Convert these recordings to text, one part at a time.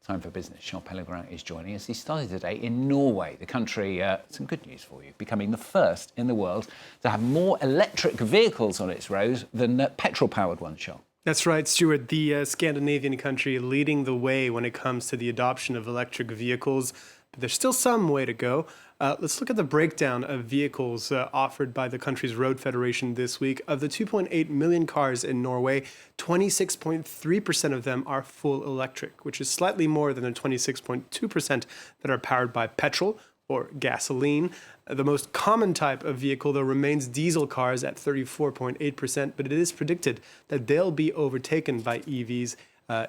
Time for Business. Charles Pellegrin is joining us. He started today in Norway, the country, some good news for you, becoming the first in the world to have more electric vehicles on its roads than petrol-powered ones, Charles. That's right, Stuart. The Scandinavian country leading the way when it comes to the adoption of electric vehicles. But there's still some way to go. Let's look at the breakdown of vehicles offered by the country's road federation this week. Of the 2.8 million cars in Norway, 26.3% of them are full electric, which is slightly more than the 26.2% that are powered by petrol or gasoline. The most common type of vehicle, though, remains diesel cars at 34.8%, but it is predicted that they'll be overtaken by EVs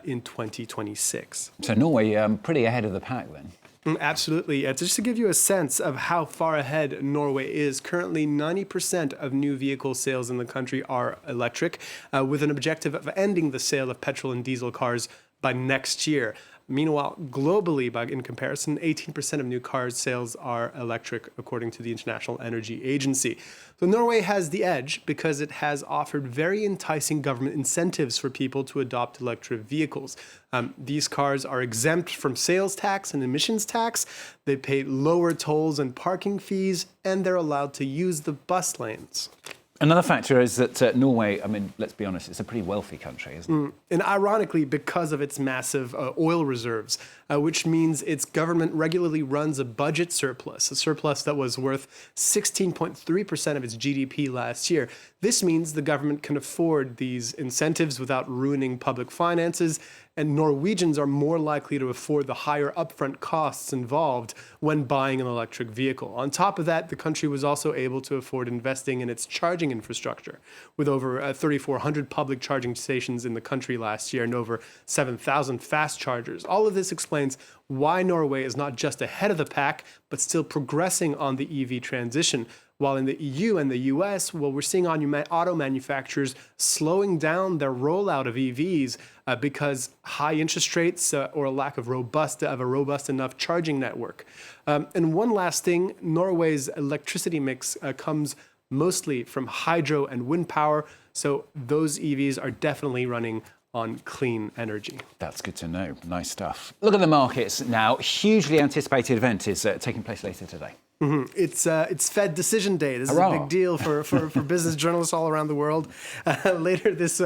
in 2026. So Norway, pretty ahead of the pack then. Absolutely. Just to give you a sense of how far ahead Norway is, currently 90% of new vehicle sales in the country are electric, with an objective of ending the sale of petrol and diesel cars by next year. Meanwhile, globally, in comparison, 18% of new car sales are electric, according to the International Energy Agency. So Norway has the edge because it has offered very enticing government incentives for people to adopt electric vehicles. These cars are exempt from sales tax and emissions tax. They pay lower tolls and parking fees, and they're allowed to use the bus lanes. Another factor is that Norway, I mean, let's be honest, it's a pretty wealthy country, isn't it? And ironically, because of its massive oil reserves, which means its government regularly runs a budget surplus, a surplus that was worth 16.3% of its GDP last year. This means the government can afford these incentives without ruining public finances, and Norwegians are more likely to afford the higher upfront costs involved when buying an electric vehicle. On top of that, the country was also able to afford investing in its charging infrastructure, with over 3,400 public charging stations in the country last year and over 7,000 fast chargers. All of this explains why Norway is not just ahead of the pack, but still progressing on the EV transition. While in the EU and the US, well, we're seeing auto manufacturers slowing down their rollout of EVs because high interest rates or a lack of a robust enough charging network. And one last thing, Norway's electricity mix comes mostly from hydro and wind power, so those EVs are definitely running on clean energy. That's good to know. Nice stuff. Look at the markets now. Hugely anticipated event is taking place later today. It's Fed Decision Day. This Hurrah. is a big deal for business journalists all around the world. Later this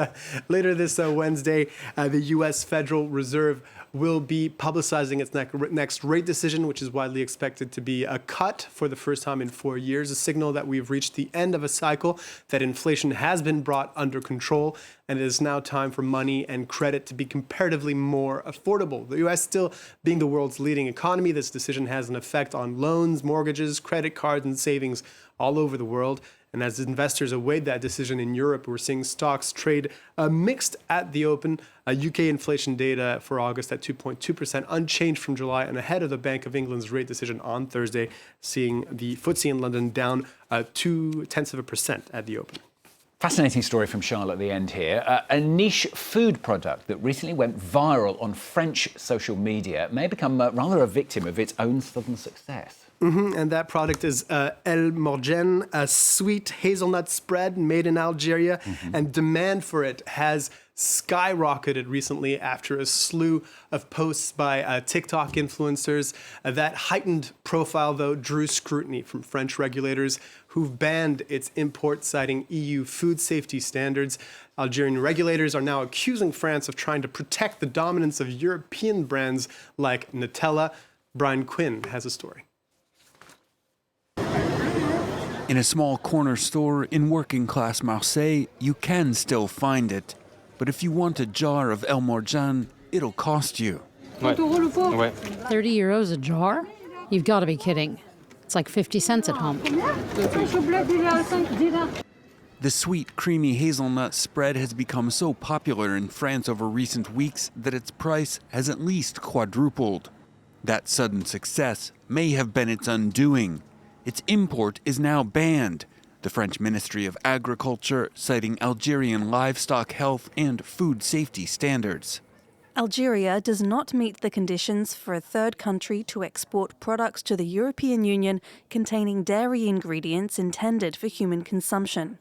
Wednesday, the U.S. Federal Reserve will be publicizing its next rate decision, which is widely expected to be a cut for the first time in 4 years, a signal that we've reached the end of a cycle, that inflation has been brought under control, and it is now time for money and credit to be comparatively more affordable. The U.S. still being the world's leading economy, this decision has an effect on loans, mortgages, credit cards, and savings all over the world. And as investors await that decision in Europe, we're seeing stocks trade mixed at the open. UK inflation data for August at 2.2%, unchanged from July, and ahead of the Bank of England's rate decision on Thursday, seeing the FTSE in London down 0.2% at the open. Fascinating story from Charlotte at the end here. A niche food product that recently went viral on French social media may become rather a victim of its own sudden success. And that product is El Morgen, a sweet hazelnut spread made in Algeria. And demand for it has skyrocketed recently after a slew of posts by TikTok influencers. That heightened profile, though, drew scrutiny from French regulators who've banned its import, citing EU food safety standards. Algerian regulators are now accusing France of trying to protect the dominance of European brands like Nutella. Brian Quinn has a story. In a small corner store in working-class Marseille, you can still find it. But if you want a jar of El Morgen, it'll cost you. 30 euros a jar? You've got to be kidding. It's like 50 cents at home. The sweet, creamy hazelnut spread has become so popular in France over recent weeks that its price has at least quadrupled. That sudden success may have been its undoing. Its import is now banned, the French Ministry of Agriculture citing Algerian livestock health and food safety standards. Algeria does not meet the conditions for a third country to export products to the European Union containing dairy ingredients intended for human consumption.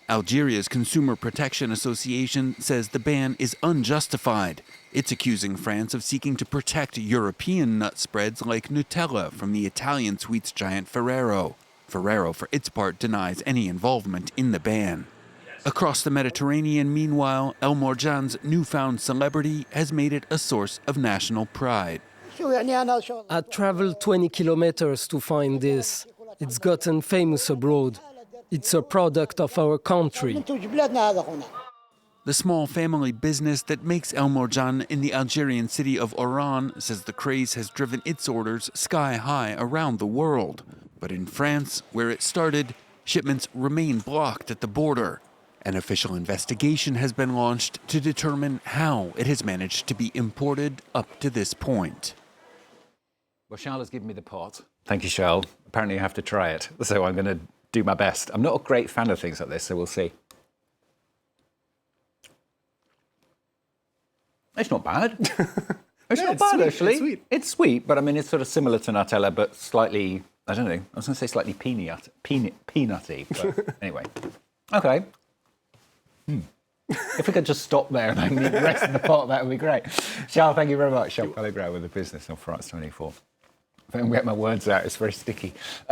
Algeria's Consumer Protection Association says the ban is unjustified. It's accusing France of seeking to protect European nut spreads like Nutella from the Italian sweets giant Ferrero. Ferrero, for its part, denies any involvement in the ban. Across the Mediterranean, meanwhile, El Morjan's newfound celebrity has made it a source of national pride. I traveled 20 kilometers to find this. It's gotten famous abroad. It's a product of our country. The small family business that makes El Morjan in the Algerian city of Oran says the craze has driven its orders sky high around the world. But in France, where it started, shipments remain blocked at the border. An official investigation has been launched to determine how it has managed to be imported up to this point. Well, Charles has given me the pot. Thank you, Charles. Apparently, you have to try it. So I'm going to do my best. I'm not a great fan of things like this, so we'll see. It's not bad. It's not bad, sweet. actually. It's sweet. It's sweet, but I mean, it's sort of similar to Nutella, but slightly, I don't know, I was going to say slightly peanutty, but anyway. Okay. If we could just stop there and then the rest of the pot, that would be great. Charles, thank you very much. Charles Pellegrin with the business on France 24. If I can get my words out, it's very sticky.